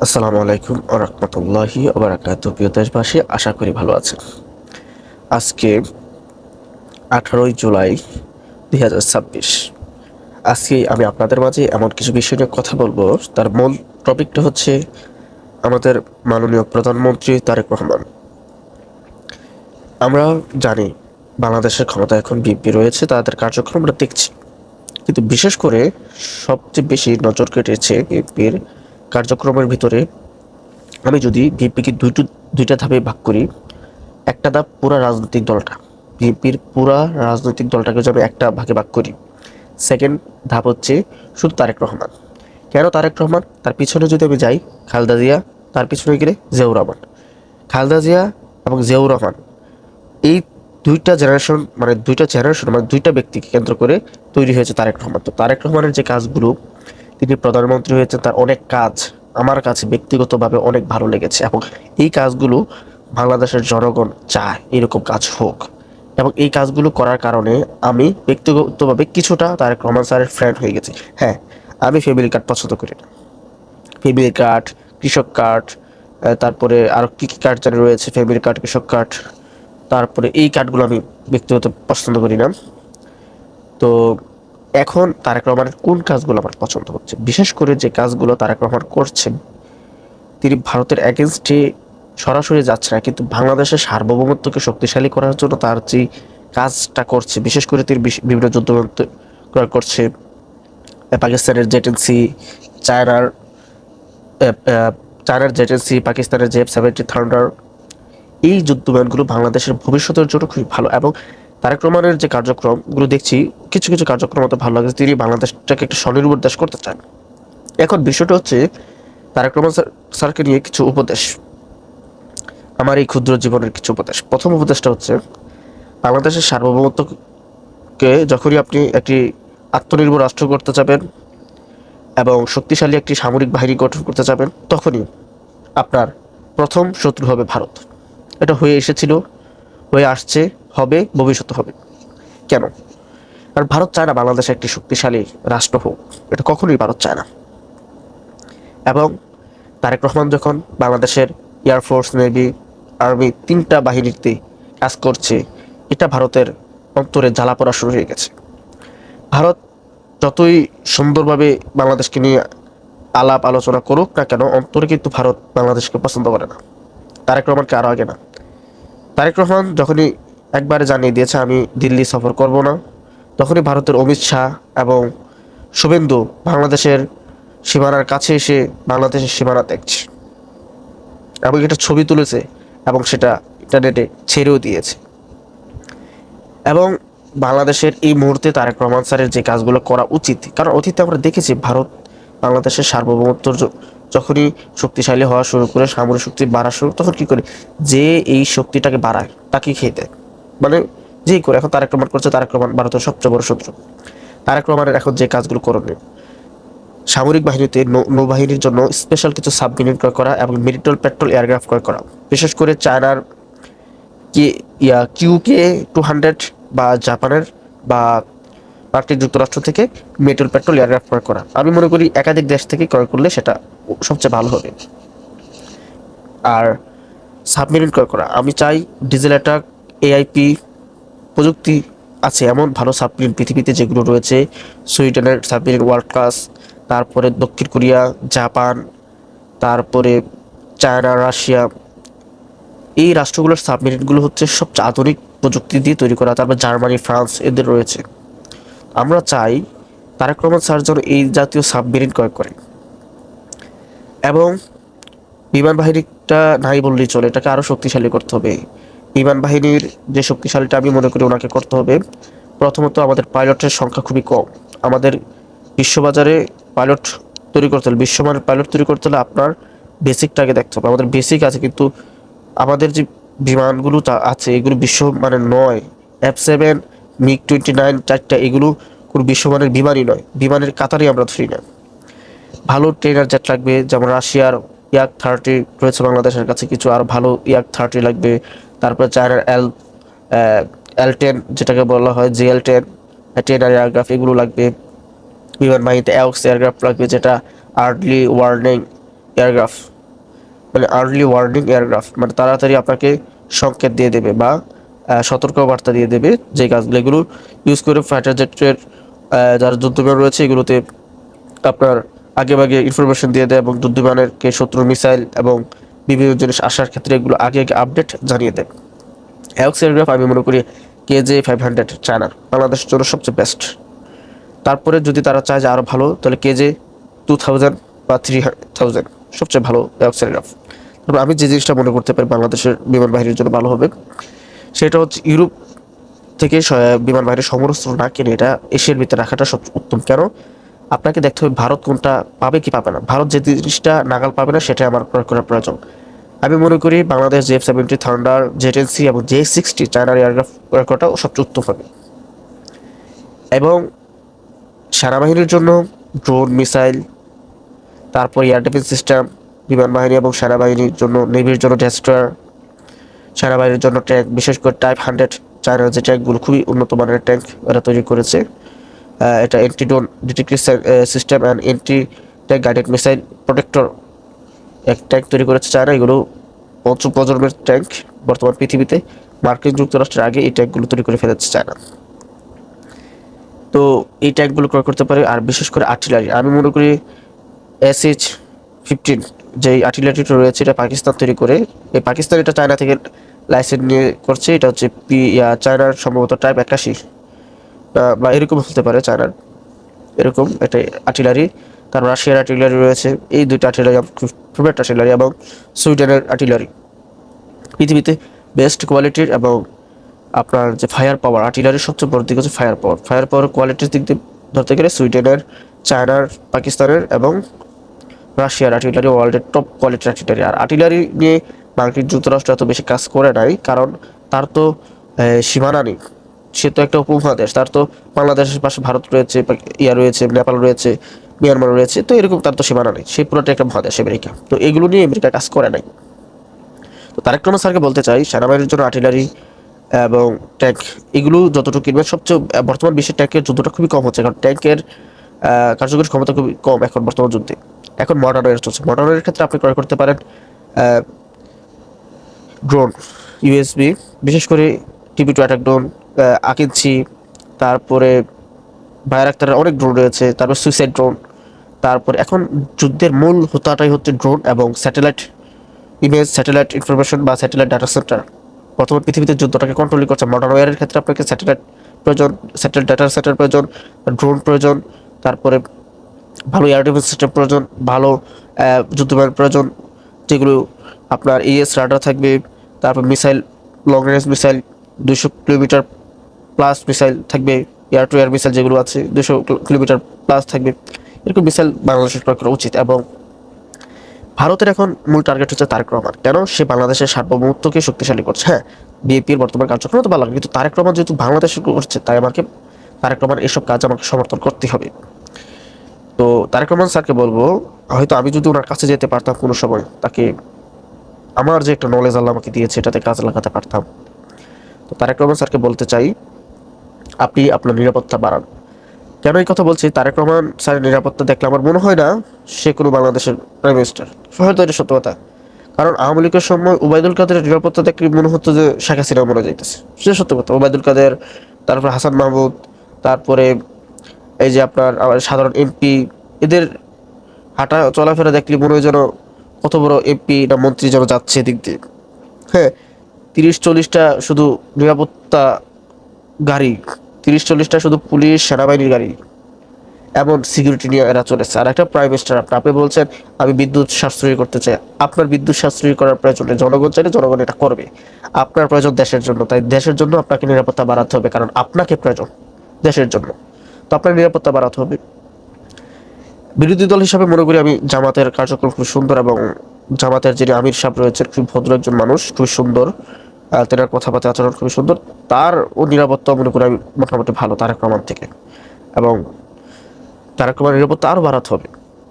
আসসালামু আলাইকুম ওয়া রাহমাতুল্লাহি ওয়া বারাকাতুহু। প্রিয় দেশবাসী, আশা করি ভালো আছেন। আজকে 18ই জুলাই 2026। আজকে আমি আপনাদের মাঝে এমন কিছু বিষয় নিয়ে কথা বলবো। তার মূল টপিকটা হচ্ছে আমাদের মাননীয় প্রধানমন্ত্রী তারেক রহমান। আমরা জানি বাংলাদেশের ক্ষমতা এখন বিএনপি রয়েছে, তাদের কার্যক্রম আমরা দেখছি, কিন্তু বিশেষ করে সবচেয়ে বেশি নজর কেটেছে বিএনপির কার্যক্রমের ভিতরে। আমি যদি বিএনপিকে দুইটা ধাপে ভাগ করি, একটা ধাপ পুরা রাজনৈতিক দলটা, বিএনপির পুরা রাজনৈতিক দলটাকে যদি আমি একটা ভাগে ভাগ করি। সেকেন্ড ধাপ হচ্ছে শুধু তারেক রহমান। কেন তারেক রহমান? তার পিছনে যদি আমি যাই, খালেদা জিয়া, তার পিছনে গেলে জিয়াউর রহমান। খালেদা জিয়া এবং জিয়াউর রহমান, এই দুইটা ব্যক্তিকে কেন্দ্র করে তৈরি হয়েছে তারেক রহমান। তো তারেক রহমানের যে কাজগুলো, তিনি প্রধানমন্ত্রী হয়েছেন, তার অনেক কাজ আমার কাছে ব্যক্তিগতভাবে অনেক ভালো লেগেছে, এবং এই কাজগুলো বাংলাদেশের জনগণ চায় এরকম কাজ হোক। এবং এই কাজগুলো করার কারণে আমি ব্যক্তিগতভাবে কিছুটা তারেক রহমান স্যারের ফ্রেন্ড হয়ে গেছি। হ্যাঁ, আমি ফ্যামিলি কার্ড পছন্দ করি না। ফ্যামিলি কার্ড, কৃষক কার্ড, তারপরে আরও কী কী কার্ড জানি রয়েছে, ফ্যামিলি কার্ড, কৃষক কার্ড, তারপরে এই কার্ডগুলো আমি ব্যক্তিগত পছন্দ করি না। তো এখন তারেক রহমানের কোন কাজগুলো আমার পছন্দ হচ্ছে, বিশেষ করে যে কাজগুলো তারেক রহমান করছেন, তিনি ভারতের এগেনস্টে সরাসরি যাচ্ছে না, কিন্তু বাংলাদেশের সার্বভৌমত্বকে শক্তিশালী করার জন্য তার যে কাজটা করছে, বিশেষ করে তিনি বিভিন্ন যুদ্ধবিমান ক্রয় করছে, পাকিস্তানের জেটেন্সি, চায়নার চায়নার জেটেন্সি, পাকিস্তানের F-17 থান্ডার, এই যুদ্ধবিমানগুলো বাংলাদেশের ভবিষ্যতের জন্য খুবই ভালো। এবং তারেক রহমানের যে কার্যক্রমগুলো দেখছি, কিছু কিছু কার্যক্রম মতো ভালো লাগে, তিনি বাংলাদেশটাকে একটা স্বনির্ভর দেশ করতে চান। এখন বিষয়টা হচ্ছে তারেক রহমান স্যারকে নিয়ে কিছু উপদেশ, আমার এই ক্ষুদ্র জীবনের কিছু উপদেশ। প্রথম উপদেশটা হচ্ছে, বাংলাদেশের সার্বভৌমত্বকে যখনই আপনি একটি আত্মনির্ভর রাষ্ট্র করতে চাবেন এবং শক্তিশালী একটি সামরিক বাহিনী গঠন করতে চাবেন, তখনই আপনার প্রথম শত্রু হবে ভারত। এটা হয়ে এসেছিল, হয়ে আসছে, হবে, ভবিষ্যতে হবে। কেন? কারণ ভারত চায় না বাংলাদেশে একটি শক্তিশালী রাষ্ট্র হোক, এটা কখনোই ভারত চায় না। এবং তারেক রহমান যখন বাংলাদেশের এয়ারফোর্স, নেভি, আর্মি তিনটা বাহিনীতে কাজ করছে, এটা ভারতের অন্তরে জ্বালা পড়া শুরু হয়ে গেছে। ভারত যতই সুন্দরভাবে বাংলাদেশকে নিয়ে আলাপ আলোচনা করুক না কেন, অন্তরে কিন্তু ভারত বাংলাদেশকে পছন্দ করে না, তারেক রহমানকে আরও আগে না। তারেক রহমান যখনই একবারে জানিয়ে দিয়েছে আমি দিল্লি সফর করব না, তখনই ভারতের অমিত শাহ এবং শুভেন্দু বাংলাদেশের সীমানার কাছে এসে বাংলাদেশের সীমানা দেখছে, এবং এটা ছবি তুলেছে এবং সেটা ইন্টারনেটে ছেড়েও দিয়েছে। এবং বাংলাদেশের এই মুহূর্তে তারেক রহমান স্যারের যে কাজগুলো করা উচিত, কারণ অতীতে আমরা দেখেছি ভারত বাংলাদেশের সার্বভৌমত্ব যখনই শক্তিশালী হওয়া শুরু করে, সামরিক শক্তি বাড়া শুরু, তখন কী করে, যে এই শক্তিটাকে বাড়ায় তাকে খেয়ে দেয়, মানে যেই করে। এখন তারেক রহমান করছে, তারেক রহমান ভারতের সবচেয়ে বড় শত্রু। তারেক রহমানের এখন যে কাজগুলো করণীয়, সামরিক বাহিনীতে নৌবাহিনীর জন্য স্পেশাল কিছু সাবমেরিন ক্রয় করা এবং মেরিটাল পেট্রোল এয়ারক্রাফট ক্রয় করা, বিশেষ করে চায়নার QK-200 বা জাপানের বা মার্কিন যুক্তরাষ্ট্র থেকে মেরিটাল পেট্রোল এয়ারক্রাফট ক্রয় করা। আমি মনে করি একাধিক দেশ থেকে ক্রয় করলে সেটা সবচেয়ে ভালো হবে। আর সাবমেরিন ক্রয় করা, আমি চাই ডিজেল অ্যাটাক, AIP প্রযুক্তি আছে এমন ভালো সাবমেরিন পৃথিবীতে যেগুলো রয়েছে, সুইডেনের সাবমেরিন ওয়ার্ল্ড ক্লাস, তারপরে দক্ষিণ কোরিয়া, জাপান, তারপরে চায়না, রাশিয়া, এই রাষ্ট্রগুলোর সাবমেরিনগুলো হচ্ছে সবচেয়ে আধুনিক প্রযুক্তি দিয়ে তৈরি করা। তারপর জার্মানি, ফ্রান্স, এদের রয়েছে। আমরা চাই তারেক রহমান স্যার যেন এই জাতীয় সাবমেরিন ক্রয় করে, এবং বিমান বাহিনীটা নাই বললেই চলে, এটাকে আরও শক্তিশালী করতে হবে। বিমান বাহিনীর যে শক্তিশালীটা আমি মনে করি ওনাকে করতে হবে। প্রথমত আমাদের পাইলটের সংখ্যা খুবই কম। আমাদের বিশ্ববাজারে পাইলট তৈরি করতে হলে, বিশ্বমানের পাইলট তৈরি করতে হলে আপনার বেসিকটাকে দেখতে হবে। আমাদের বেসিক আছে, কিন্তু আমাদের যে বিমানগুলো আছে এগুলো বিশ্বমানের নয়। F-7, MiG-29 চারটা, এগুলো কোনো বিশ্বমানের বিমানই নয়, বিমানের কাতারই আমরা ধরি না। ভালো ট্রেনার জেট লাগবে, যেমন রাশিয়ার Yak-30 রয়েছে বাংলাদেশের কাছে, কিছু আর ভালো Yak-30 লাগবে। তারপরে চায়নার L-10 যেটাকে বলা হয় JL-10 ট্রেনার এয়ারক্রাফট, এগুলো লাগবে। বিমান বাহিনীতে অ্যাওক্স এয়ারক্রাফট লাগবে, যেটা আর্লি ওয়ার্নিং এয়ারক্রাফট, মানে আর্লি ওয়ার্নিং এয়ারক্রাফট, মানে তাড়াতাড়ি আপনাকে সংকেত দিয়ে দেবে বা সতর্ক বার্তা দিয়ে দেবে যে কাজগুলো এগুলো ইউজ করে ফাইটার জেটের যারা যুদ্ধবিমান রয়েছে এগুলোতে আপনার আগেভাগে ইনফরমেশন দিয়ে দেয় এবং যুদ্ধবিমানেরকে শত্রুর মিসাইল এবং বিভিন্ন জিনিস আসার ক্ষেত্রে এগুলো আগে আগে আপডেট জানিয়ে দেয়। অ্যাওক্স এয়ারক্রাফট আমি মনে করি KJ-500 চায়নার বাংলাদেশের জন্য সবচেয়ে বেস্ট। তারপরে যদি তারা চায় যে আরও ভালো তাহলে KJ-2000 বা 3000 সবচেয়ে ভালো অ্যাওক্স এয়ারক্রাফট। তবে আমি যে জিনিসটা মনে করতে পারি বাংলাদেশের বিমান বাহিনীর জন্য ভালো হবে সেটা হচ্ছে ইউরোপ থেকে বিমান বাহিনীর সমরস্ত্র না কিনে এটা এশিয়ার ভিতরে রাখাটা সবচেয়ে উত্তম। কেন আপনাকে দেখতে হবে ভারত কোনটা পাবে কি পাবে না, ভারত যে জিনিসটা নাগাল পাবে না সেটাই আমার ক্রয় করার প্রয়োজন। আমি মনে করি বাংলাদেশ J-70 থান্ডার, জেট-NC এবং J-60 চায়নার এয়ারক্রাফট ক্রয় করাটা সবচেয়ে উত্তম হবে। এবং সেনাবাহিনীর জন্য ড্রোন, মিসাইল, তারপর এয়ার ডিফেন্স সিস্টেম, বিমান বাহিনী এবং সেনাবাহিনীর জন্য, নেভির জন্য ডেস্ট্রয়ার, সেনাবাহিনীর জন্য ট্যাঙ্ক, বিশেষ করে টাইপ 100 চায়নার যে ট্যাঙ্কগুলো খুবই উন্নত মানের ট্যাঙ্ক এরা তৈরি করেছে। এটা anti drone detective system and anti tank guided missile protector এক ট্যাঙ্ক তৈরি করেছে চায়না। এগুলো পঞ্চম প্রজন্মের ট্যাঙ্ক বর্তমান পৃথিবীতে, মার্কিন যুক্তরাষ্ট্রের আগে এই ট্যাঙ্কগুলো তৈরি করে ফেলেছে চায়না। তো এই ট্যাঙ্কগুলো ক্রয় করতে পারে। আর বিশেষ করে আর্টিলারি আমি মনে করি SH-15 যে আর্টিলারিটা রয়েছে এটা পাকিস্তান তৈরি করে, এই পাকিস্তান এটা চায়না থেকে লাইসেন্স নিয়ে করছে। এটা হচ্ছে চায়নার সম্ভবত টাইপ 81 বা এরকম হতে পারে চায়নার, এরকম এটা আর্টিলারি। তারপর রাশিয়ার আর্টিলারি রয়েছে, এই দুইটা আর্টিলারি আমার খুব ফেভারিট আর্টিলারি, এবং সুইডেনের আর্টিলারি পৃথিবীতে বেস্ট কোয়ালিটির। এবং আপনার যে ফায়ার পাওয়ার, আর্টিলারির সবচেয়ে বড় দিক হচ্ছে ফায়ার পাওয়ার। ফায়ার পাওয়ার কোয়ালিটির দিক দিয়ে ধরতে গেলে সুইডেনের, চায়নার, পাকিস্তানের এবং রাশিয়ার আর্টিলারি ওয়ার্ল্ডের টপ কোয়ালিটির আর্টিলারি। আর আর্টিলারি নিয়ে মার্কিন যুক্তরাষ্ট্র এত বেশি কাজ করে নাই, কারণ তার তো সীমানা নেই, সে তো একটা উপমহাদেশ। তার তো বাংলাদেশের পাশে ভারত রয়েছে, রয়েছে, নেপাল রয়েছে, মিয়ানমার রয়েছে, তো এরকম তার তো সীমানা নেই, সে পুরোটা একটা মহাদেশ আমেরিকা। তো এগুলো নিয়ে আমেরিকা কাজ করে নাই। তো তারেক রহমান স্যারকে বলতে চাই সেনাবাহিনীর জন্য আর্টিলারি এবং ট্যাঙ্ক এগুলো যতটুকু কিনবেন, সবচেয়ে বর্তমান বিশ্বের ট্যাঙ্কের যুদ্ধটা খুবই কম হচ্ছে, কারণ ট্যাঙ্কের কার্যকরী ক্ষমতা খুবই কম এখন বর্তমান যুদ্ধে। এখন মডার্ন ওয়ার চলছে, মডার্ন ওয়ারের ক্ষেত্রে আপনি ক্রয় করতে পারেন ড্রোন, USB, বিশেষ করে TB2 অ্যাটাক ড্রোন, আকিঞ্চি, তারপরে বায়রাক্তারের অনেক ড্রোন রয়েছে, তারপর সুইসাইড ড্রোন। তারপর এখন যুদ্ধের মূল হোতাটাই হচ্ছে ড্রোন এবং স্যাটেলাইট ইমেজ, স্যাটেলাইট ইনফরমেশন বা স্যাটেলাইট ডাটা সেন্টার। বর্তমান পৃথিবীতে যুদ্ধটাকে কন্ট্রোল করছে। মডার্ন ওয়ারের ক্ষেত্রে আপনাকে স্যাটেলাইট প্রয়োজন, স্যাটেলাইট ডাটা সেন্টার প্রয়োজন, ড্রোন প্রয়োজন, তারপরে ভালো এয়ার ডিফেন্স সিস্টেম প্রয়োজন, ভালো যুদ্ধবিমান প্রয়োজন, যেগুলো আপনার রাডার থাকবে, তারপর missile, long range missile 200 kilometre plus missile থাকবে, এয়ার টু এয়ার মিসাইল যেগুলো আছে 200 কিলোমিটার প্লাস থাকবে, এরকম মিসাইল বাংলাদেশের ক্রয় করা উচিত। এবং ভারতের এখন মূল টার্গেট হচ্ছে তারেক রহমান। কেন? সে বাংলাদেশের সার্বভৌমত্বকে শক্তিশালী করছে। হ্যাঁ, বিএনপির বর্তমান কার্যক্রম তো ভালো লাগে, কিন্তু তারেক রহমান যেহেতু বাংলাদেশে করছে, তাই আমাকে তারেক রহমান এসব কাজ আমাকে সমর্থন করতে হবে। তো তারেক রহমান স্যারকে বলবো, হয়তো আমি যদি ওনার কাছে যেতে পারতাম কোনো সময়, তাকে আমার যে একটা নলেজ আল্লাহ আমাকে দিয়েছে এটাতে কাজে লাগাতে পারতাম। তো তারেক রহমান স্যারকে বলতে চাই আপনি আপনার নিরাপত্তা বাড়ান। কেন এই কথা বলছি? তারেক রহমান স্যারের নিরাপত্তা দেখলে আমার মনে হয় না সে কোনো বাংলাদেশের প্রাইম মিনিস্টার। হয়তো এটা সত্য কথা, কারণ আওয়ামী লীগের সময় ওবায়দুল কাদেরের নিরাপত্তা দেখলে মনে হতো যে শেখ হাসিনা মনে যাইতেছে, সেটা সত্য কথা। ওবায়দুল কাদের, তারপরে হাসান মাহমুদ, তারপরে এই যে আপনার সাধারণ MP, এদের হাঁটা চলাফেরা দেখলে মনে হয় যেন কত বড় MP না মন্ত্রী যেন যাচ্ছে এদিক দিয়ে। হ্যাঁ, 30-40টা শুধু নিরাপত্তা গাড়ি, 30-40টা শুধু পুলিশ সেনাবাহিনীর গাড়ি, এমন সিকিউরিটি নিয়ে এরা চলেছে। আর একটা প্রাইম মিনিস্টার আপনি বলছেন আমি বিদ্যুৎ সাশ্রয়ী করতে চাই। আপনার বিদ্যুৎ সাশ্রয়ী করার প্রয়োজন নেই, জনগণ চাইলে জনগণ এটা করবে। আপনার প্রয়োজন দেশের জন্য, তাই দেশের জন্য আপনাকে নিরাপত্তা বাড়াতে হবে, কারণ আপনাকে প্রয়োজন দেশের জন্য, তো আপনার নিরাপত্তা বাড়াতে হবে। বিরোধী দল হিসাবে মনে করি আমি জামাতের কার্যক্রম খুব সুন্দর, এবং জামাতের যিনি আমির সাহেব রয়েছেন খুব ভদ্র একজন মানুষ, খুব সুন্দর, তেনার কথাবার্তা আচরণ খুবই সুন্দর। তার ও নিরাপত্তা মনে করি আমি মোটামুটি ভালো তারেক রহমান থেকে। এবং তারেক রহমানের নিরাপত্তা আরও বাড়াতে হবে,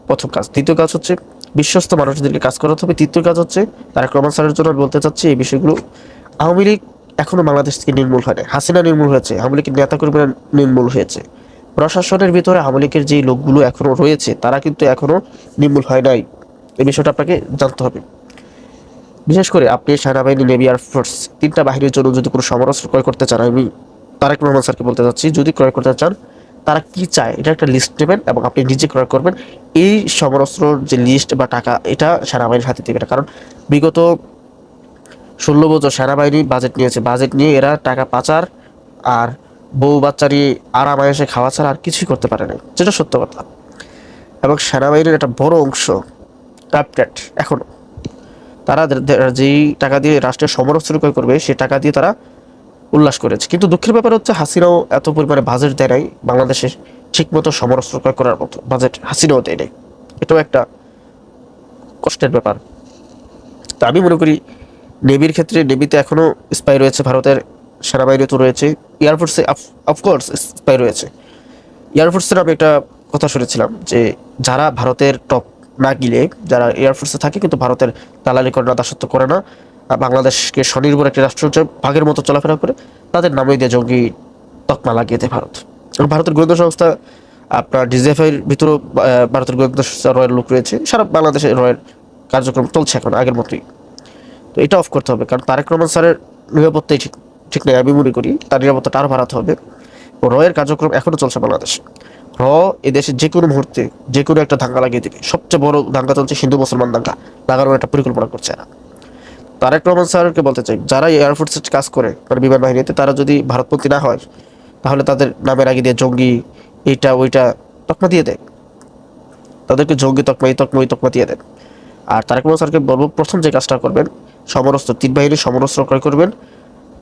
প্রথম কাজ। দ্বিতীয় কাজ হচ্ছে বিশ্বস্ত মানুষদেরকে কাজ করাতে হবে। তৃতীয় কাজ হচ্ছে তারেক রহমান স্যারের জন্য বলতে চাচ্ছি এই বিষয়গুলো। আওয়ামী লীগ এখনো বাংলাদেশ থেকে নির্মূল হয় না, হাসিনা নির্মূল হয়েছে, আওয়ামী লীগের নেতাকর্মীরা নির্মূল হয়েছে। প্রশাসনের ভিতরে আওয়ামী লীগের যেই লোকগুলো এখনো রয়েছে তারা কিন্তু এখনো নির্মূল হয় নাই, এই বিষয়টা আপনাকে জানতে হবে। বিশেষ করে আপনি সেনাবাহিনী, নেভি, এয়ারফোর্স তিনটা বাহিনীর জন্য যদি কোনো সমরাস্ত্র ক্রয় করতে চান, আমি তারেক রহমান স্যারকে বলতে চাচ্ছি, যদি ক্রয় করতে চান তারা কি চায় এটা একটা লিস্ট নেবেন এবং আপনি নিজে ক্রয় করবেন। এই সমরাস্ত্রর যে লিস্ট বা টাকা এটা সেনাবাহিনীর হাতে দেবে না, কারণ বিগত 16 বছর সেনাবাহিনী বাজেট নিয়েছে, বাজেট নিয়ে এরা টাকা পাচার আর বউ বাচ্চা নিয়ে আরামায়েশে খাওয়া ছাড়া আর কিছুই করতে পারে না, যেটা সত্য কথা। এবং সেনাবাহিনীর একটা বড় অংশ কার্পটেড এখনো, তারা যেই টাকা দিয়ে রাষ্ট্রের সমরাস্ত্র ক্রয় করবে সে টাকা দিয়ে তারা উল্লাস করেছে। কিন্তু দুঃখের ব্যাপার হচ্ছে হাসিনাও এত পরিমাণে বাজেট দেয় নাই বাংলাদেশে ঠিকমতো সমরাস্ত্র ক্রয় করার মতো বাজেট হাসিনাও দেয় নাই। এটাও একটা কষ্টের ব্যাপার। তো আমি মনে করি নেভির ক্ষেত্রে, নেভিতে এখনও স্পাই রয়েছে ভারতের, সেনাবাহিনী তো রয়েছে, এয়ারফোর্সে অফকোর্স স্পাই রয়েছে। এয়ারফোর্সের আমি একটা কথা শুনেছিলাম যে যারা ভারতের টপ না গিলে, যারা এয়ারফোর্সে থাকে কিন্তু ভারতের দালালি করে না, দাসত্ব করে না, বাংলাদেশকে স্বনির্ভর একটি রাষ্ট্র হচ্ছে ভাগের মতো চলাফেরা করে, তাদের নামে দিয়ে জঙ্গি তকমা লাগিয়ে দেয় ভারত। এবং ভারতের গোয়েন্দা সংস্থা আপনার ডিজিএফআইয়ের ভিতরেও ভারতের গোয়েন্দা সংস্থা রয়ের লোক রয়েছে, সারা বাংলাদেশে রয়ের কার্যক্রম চলছে এখন আগের মতোই। তো এটা অফ করতে হবে, কারণ তারেক রহমান স্যারের নিরাপত্তাই ঠিক ঠিক নেই। আমি মনে করি তার নিরাপত্তাটা আরও বাড়াতে হবে। রয়ের কার্যক্রম এখনও চলছে বাংলাদেশ। র এদেশে যে কোনো মুহূর্তে যে কোনো একটা দাঙ্গা লাগিয়ে দেবে। সবচেয়ে বড় দাঙ্গা চলছে হিন্দু মুসলমান দাঙ্গা লাগানোর একটা পরিকল্পনা করছে এরা। তারেক রহমান স্যারকে বলতে চাই, যারা এয়ারফোর্সে কাজ করে মানে বিমান বাহিনীতে, তারা যদি ভারতপন্থী না হয় তাহলে তাদের নামের আগে দিয়ে জঙ্গি এইটা ওইটা তকমা দিয়ে দেয়, তাদেরকে জঙ্গি তকমা এই তকমা ওই তকমা দিয়ে দেন। আর তারেক রহমান স্যারকে বলবো, প্রথম যে কাজটা করবেন, সমরস্ত্র তিন বাহিনীর সমরস্ত্র ক্রয় করবেন,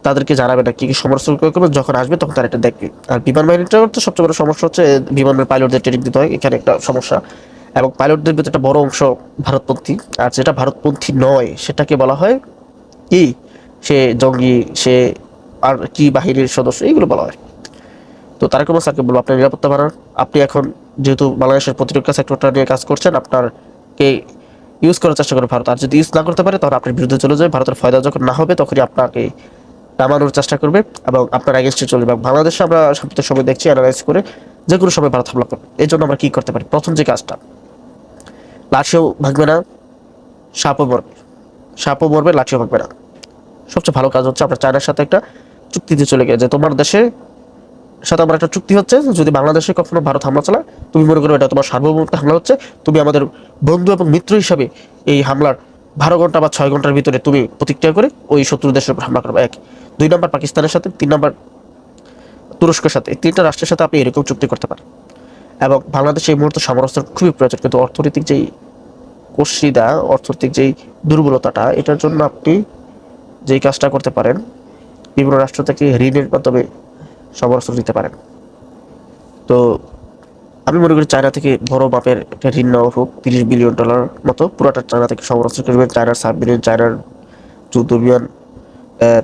তাদেরকে জানাবে না কি কি সমস্যা করবেন, যখন আসবে তখন তারা এটা দেখবে। আর বিমান বাহিনীটার তো সবচেয়ে বড় সমস্যা হচ্ছে বিমানের পাইলটদের ট্রেনিং দিতে হয়, এখানে একটা সমস্যা। এবং পাইলটদের ভিতরে একটা বড় অংশ ভারতপন্থী, আর যেটা ভারতপন্থী নয় সেটাকে বলা হয় কি, সে জঙ্গি, সে আর কি বাহিনীর সদস্য, এইগুলো বলা হয়। তো তারেক রহমান স্যারকে বলবো আপনার নিরাপত্তা বাড়ান। আপনি এখন যেহেতু বাংলাদেশের প্রতিরক্ষা সেক্টরটা নিয়ে কাজ করছেন, আপনারকে ইউজ করার চেষ্টা করে ভারত, আর যদি ইউজ না করতে পারে তখন আপনার বিরুদ্ধে চলে যাবে, ভারতের ফায়দা যখন না হবে তখনই আপনাকে নামানোর চেষ্টা করবে এবং আপনার এগেনস্টে চলবে। এবং বাংলাদেশে আমরা সাম্প্রতিক সময় দেখছি অ্যানালাইজ করে যে কোনো সময় ভারত হামলা করবে। এই জন্য আমরা কী করতে পারি, প্রথম যে কাজটা, লাঠিও ভাঙবে না, সাপও মরবে, সাপও মরবে, লাঠিও ভাঙবে না। সবচেয়ে ভালো কাজ হচ্ছে আমরা চায়নার সাথে একটা চুক্তিতে চলে গেলে, যে তোমার দেশের সাথে আমার একটা চুক্তি হচ্ছে, যদি বাংলাদেশে কখনো ভারত হামলা চালায় তুমি মনে করো এটা তোমার সার্বভৌমত্ব হামলা হচ্ছে, তুমি আমাদের বন্ধু এবং মিত্র হিসাবে এই হামলার 12 ঘন্টা বা 6 ঘন্টার ভিতরে তুমি প্রতিক্রিয়া করে ওই শত্রু দেশের উপর হামলা করবে। এক, 2 নম্বর পাকিস্তানের সাথে, 3 নম্বর তুরস্কের সাথে, এই তিনটা রাষ্ট্রের সাথে আপনি এরকম চুক্তি করতে পারেন। এবং বাংলাদেশে এই মুহূর্তে সমরাস্ত্র খুবই প্রয়োজন, কিন্তু অর্থনৈতিক যেই কষ্টিদা, অর্থনৈতিক যেই দুর্বলতাটা, এটার জন্য আপনি যেই কাজটা করতে পারেন, বিভিন্ন রাষ্ট্র থেকে ঋণের মাধ্যমে সমরাস্ত্র নিতে পারেন। তো আমি মনে করি চায়না থেকে বড় মাপের একটা ঋণ নেওয়া হোক, $30 বিলিয়ন মতো, পুরোটা চায়না থেকে সমরাস্ত্র করবেন। চায়নার সাবমেরিন, চায়নার যুদ্ধ বিমান,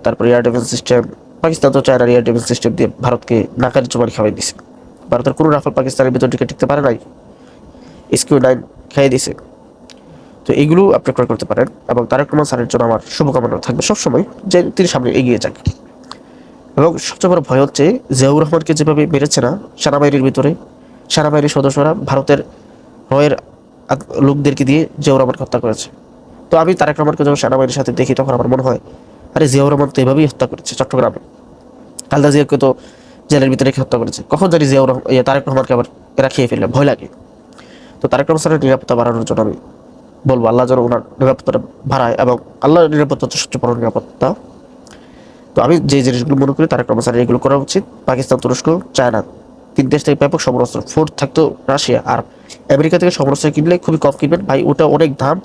তারপরে এয়ার ডিফেন্স সিস্টেম। পাকিস্তান তো চায়নার এয়ার ডিফেন্স সিস্টেম দিয়ে ভারতকে নাকারি চুমারি খাওয়াই দিছে। ভারতের কোনো রাফাল পাকিস্তানের ভিতর টিকে টিকতে পারে নাই, SQ-9 খাইয়ে দিছে। তো এইগুলো আপনি ক্রয় করতে পারেন। এবং তারেক রহমান স্যারের জন্য আমার শুভকামনা থাকবে সবসময় যে তিনি সামনে এগিয়ে যান। এবং সবচেয়ে বড় ভয় হচ্ছে জিয়াউর রহমানকে যেভাবে মেরেছে না সেনাবাহিনীর ভিতরে, সেনাবাহিনীর সদস্যরা ভারতের রয়ের লোকদেরকে দিয়ে জিয়াউর রহমানকে হত্যা করেছে। তো আমি তারেক রহমানকে যখন সেনাবাহিনীর সাথে দেখি তখন আমার মনে হয়, আরে জিয়াউর রহমান তো এভাবেই হত্যা করেছে চট্টগ্রামে, খালেদা জিয়াকে তো জেলের ভিতরে রেখে হত্যা করেছে, কখন জানি জিয়াউর রহমান তারেক রহমানকে আবার এরা খেয়ে ফেললে, ভয় লাগে। তো তারেক রহমান স্যারের নিরাপত্তা বাড়ানোর জন্য আমি বলবো আল্লাহ যেন ওনার নিরাপত্তাটা বাড়ায়, এবং আল্লাহর নিরাপত্তা হচ্ছে সবচেয়ে বড় নিরাপত্তা। তো আমি যে জিনিসগুলো মনে করি তারেক রহমান স্যারের এগুলো করা উচিত। পাকিস্তান, তুরস্ক, চায়না, 3 দেশ থেকে ব্যাপক সমরাস্ত্র, ফোর্থ থাকতো রাশিয়া। আর আমেরিকা থেকে সমরাস্ত্র কিনলে খুবই কম কিনবেন ভাই, ওটা অনেক দাম,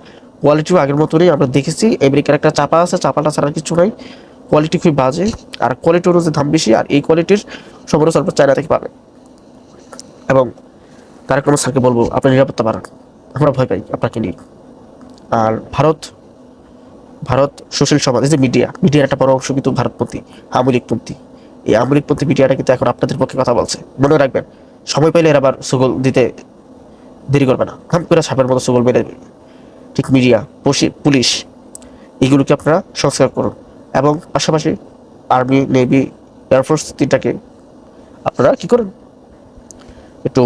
কোয়ালিটিও আগের মতো নেই। আমরা দেখেছি আমেরিকার একটা চাপা আছে, চাপাটা ছাড়া কিছু নাই, কোয়ালিটি খুবই বাজে, আর কোয়ালিটি অনুযায়ী দাম বেশি। আর এই কোয়ালিটির সমরাস্ত্র আপনার চায়না থেকে পাবেন। এবং তারেক রহমান স্যারকে বলবো আপনার নিরাপত্তা বাড়ান, আমরা ভয় পাই আপনাকে নিয়ে। আর ভারত, ভারত সুশীল সমাজ, এই যে মিডিয়ার একটা বড় অংশ কিন্তু ভারতপন্থী, আমলিকপন্থী। এই আমলিকপন্থী মিডিয়াটা কিন্তু এখন আপনাদের পক্ষে কথা বলছে, মনে রাখবেন। সময় পাইলে এর আবার সুগল দিতে দেরি করবে না, হাম করে সাপের মতো সুগল মেরে দেবে। ঠিক মিডিয়া, পুলিশ, এগুলোকে আপনারা সংস্কার করুন। এবং পাশাপাশি আর্মি, নেভি, এয়ারফোর্স তিনটাকে আপনারা কী করুন, একটু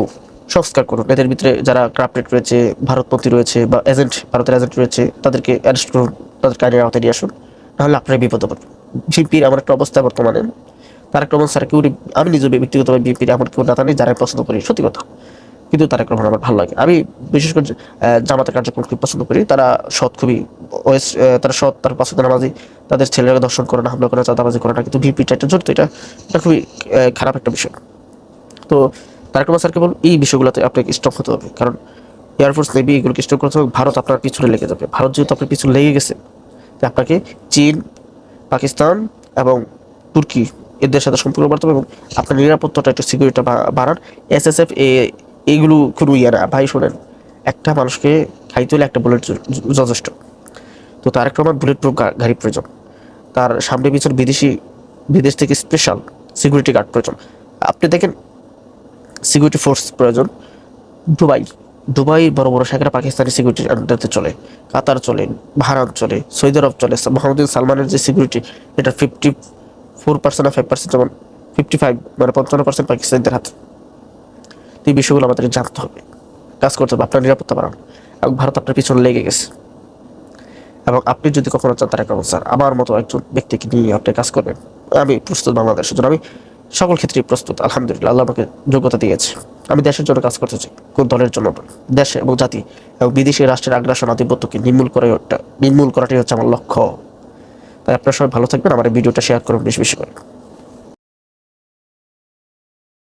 সংস্কার করুন। এদের ভিতরে যারা ক্রাপ্টেড রয়েছে, ভারতপন্থী রয়েছে বা এজেন্ট, ভারতের এজেন্ট রয়েছে, তাদেরকে অ্যারেস্ট করুন, তাদেরকে আইনের আওতায় নিয়ে আসুন, নাহলে আপনার বিপদে পড়বেন। বিএনপির এমন একটা অবস্থা বর্তমানে, তারেক রহমান স্যার কেউ, আমি নিজে ব্যক্তিগতভাবে বিএনপির এমন কেউ নেতা নেই যারা পছন্দ করি, সত্যি কথা, কিন্তু তারেক রহমান আমার ভালো লাগে। আমি বিশেষ করে জামাতের কার্যক্রম খুব পছন্দ করি। তারা সৎ, খুবই তারা সৎ, তার পাঁচ ওয়াক্ত নামাজি, তাদের ছেলেরা দর্শন করে না, হামলা করে না, চাঁদাবাজি করে না, কিন্তু বিএনপিটা একটা জড়িত, এটা খুবই খারাপ একটা বিষয়। তো তারেক রহমান স্যারকে বলুন এই বিষয়গুলোতে আপনাকে স্টপ হতে হবে, কারণ এয়ারফোর্স, নেভি এগুলোকে স্টপ করতে হবে। ভারত আপনার পিছনে লেগে যাবে। ভারত যেহেতু আপনার পিছনে লেগে গেছে, তো আপনাকে চীন, পাকিস্তান এবং তুর্কি এদের সাথে সম্পর্ক বাড়তে হবে এবং আপনার নিরাপত্তাটা একটু সিকিউরিটিটা বাড়ান। এসএসএফ এইগুলো কোনো ইয়ে না ভাই। শোনেন, একটা মানুষকে খাইতে হলে একটা বুলেট যথেষ্ট। তো তারেক রহমান বুলেট প্রুফ গাড়ি প্রয়োজন, তার সামনে পিছনে বিদেশ থেকে স্পেশাল সিকিউরিটি গার্ড প্রয়োজন। আপনি দেখেন সিকিউরিটি ফোর্স প্রয়োজন। দুবাই দুবাই বড় বড় শাখারা পাকিস্তানি সিকিউরিটির আন্ডারতে চলে, কাতার চলে, বাহরাইন চলে, সৌদি আরব চলে। মোহাম্মদ বিন সালমানের যে সিকিউরিটি, এটা 54% আর 5%, যেমন 55 মানে 55% পাকিস্তানিদের হাতে। তো এই বিষয়গুলো আমাদের জানতে হবে, কাজ করতে হবে, আপনার নিরাপত্তা বাড়ানো। এবং ভারত আপনার পিছনে লেগে গেছে, এবং আপনি যদি কখনো চান তারেক রহমান স্যার আমার মতো একজন ব্যক্তিকে নিয়ে আপনি কাজ করবেন, আমি প্রস্তুত বাংলাদেশের জন্য। আমি সকল ক্ষেত্রেই প্রস্তুত, আলহামদুলিল্লাহ, আল্লাহ আমাকে যোগ্যতা দিয়েছে। আমি দেশের জন্য কাজ করতে চাই, কোন দলের জন্য নয়। দেশে এবং জাতি এবং বিদেশি রাষ্ট্রের আগ্রাসন, আধিপত্যকে নির্মূল করাটাই হচ্ছে আমার লক্ষ্য। তাই আপনারা সবাই ভালো থাকবেন, আমার এই ভিডিওটা শেয়ার করুন বেশি বেশি করে।